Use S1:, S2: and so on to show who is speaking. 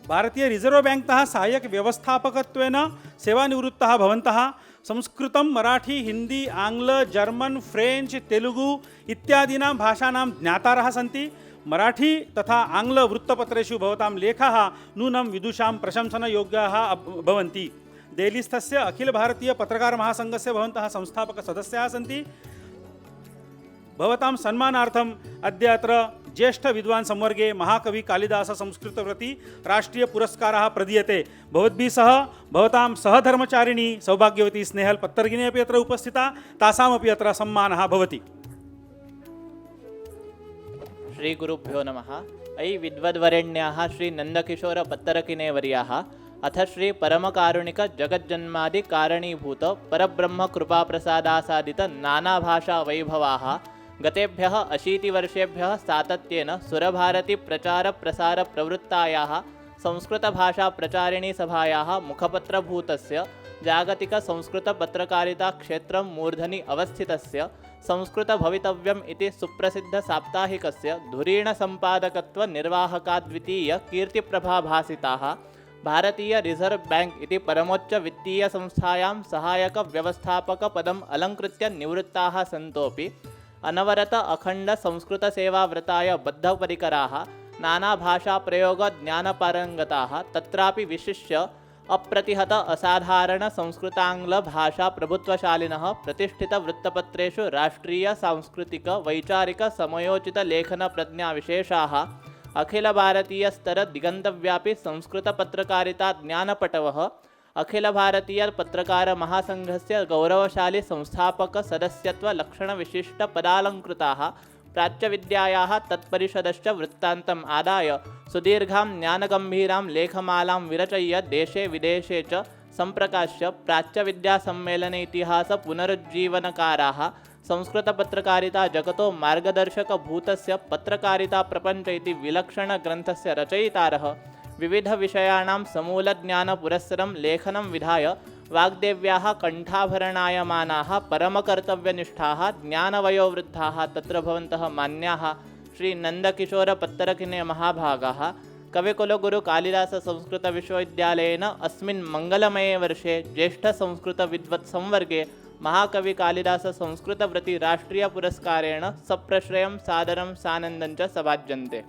S1: भारतीय रिजर्व बैंक्तः सहायक व्यवस्थापकत्वेन सेवानिवृत्तः भवन्तः संस्कृतं मराठी हिंदी आंग्ल जर्मन फ्रेंच तेलुगु इत्यादीनां भाषाणां ज्ञातारः सन्ति। मराठी तथा आंग्ल वृत्तपत्रेषु भवतां लेखाः नूनं विदुषां प्रशंसनयोग्याः भवन्ति। देहलीस्थस्य अखिल भारतीय पत्रकार महासंघस्य भवन्तः संस्थापकसदस्याः सन्ति। भवतां सन्मानार्थम् अद्य अत्र ज्येष्ठ विद्वान् संवर्गे महाकवि कालिदास संस्कृतवृत्ति राष्ट्रीय पुरस्कारः प्रदीयते। भवद्भिः सह भवतां सहधर्मचारिणी सौभाग्यवती स्नेहल पत्तर्गिनी अपि अत्र उपस्थिता, तासामपि अत्र सम्मानः भवति।
S2: श्री गुरुभ्यो नमः। अयि विद्वद्वरेण्याः श्री नंदकिशोर पत्तरकिने वर्याः अथ श्री परमकारुणिक जगज्जन्मादि कारणीभूत परब्रह्म कृपा प्रसादासादित नानाभाषा वैभवाः गतेभ्यः 80 वर्षेभ्यः सातत्येन सुरभारती प्रचार प्रसार प्रवृत्तायाः संस्कृतभाषा प्रचारिणी सभायाः मुखपत्रभूतस्य जागतिक संस्कृत पत्रकारिता क्षेत्रं मूर्धनि अवस्थितस्य संस्कृत भवितव्यम् इति सुप्रसिद्ध साप्ताहिकस्य धुरीण संपादकत्व निर्वाहकाद्वितीय कीर्तिप्रभाभासिताः भारतीय रिजर्व बैंक इति परमोच्च वित्तीय संस्थायां सहायक व्यवस्थापक पदम् अलंकृत्य निवृत्ताः सन्तोपि अनवरत अखंड संस्कृत सेवाव्रताय बद्धपरिकराः नाना भाषा प्रयोग ज्ञानपारंगताः तत्रापि विशिष्य अप्रतिहत असाधारण संस्कृतांग्ल भाषा प्रभुत्वशालिनः प्रतिष्ठित वृत्तपत्रेषु राष्ट्रीय सांस्कृतिक वैचारिक समयोचित लेखन प्रज्ञा विशेषाः अखिल भारतीय स्तर दिगंतव्यापी संस्कृत पत्रकारिता ज्ञानपटवः अखिल भारतीय पत्रकार महासंघस्य गौरवशाली संस्थापक सदस्यत्व लक्षण विशिष्ट पदालंकृताः प्राच्यविद्यायाः तत्परिषदश्च वृत्तान्तम् आदाय सुदीर्घां ज्ञानगम्भीरां लेखमालां विरचय्य देशे विदेशे च सम्प्रकाश्य प्राच्यविद्यासम्मेलने इतिहास पुनरुज्जीवनकाराः संस्कृतपत्रकारिता जगतो मार्गदर्शकभूतस्य पत्रकारिता प्रपञ्च इति विलक्षणग्रन्थस्य रचयितारः विविध विषयाणां समूलज्ञानपुरस्सरं लेखनं विधाय वाग्देव्याः कण्ठाभरणायमानाः परमकर्तव्यनिष्ठाः ज्ञानवयोवृद्धाः तत्र भवन्तः मान्याः श्री नंदकिशोर पत्तरकिने महाभागाः कविकुलगुरु कालिदास संस्कृत विश्वविद्यालयेन अस्मिन् मंगलमये वर्षे ज्येष्ठ संस्कृत विद्वत् संवर्गे महाकवि कालिदास संस्कृतवृत्ति राष्ट्रीय पुरस्कारेण सप्रश्रयं सादरं सानन्दं च सभाज्यन्ते।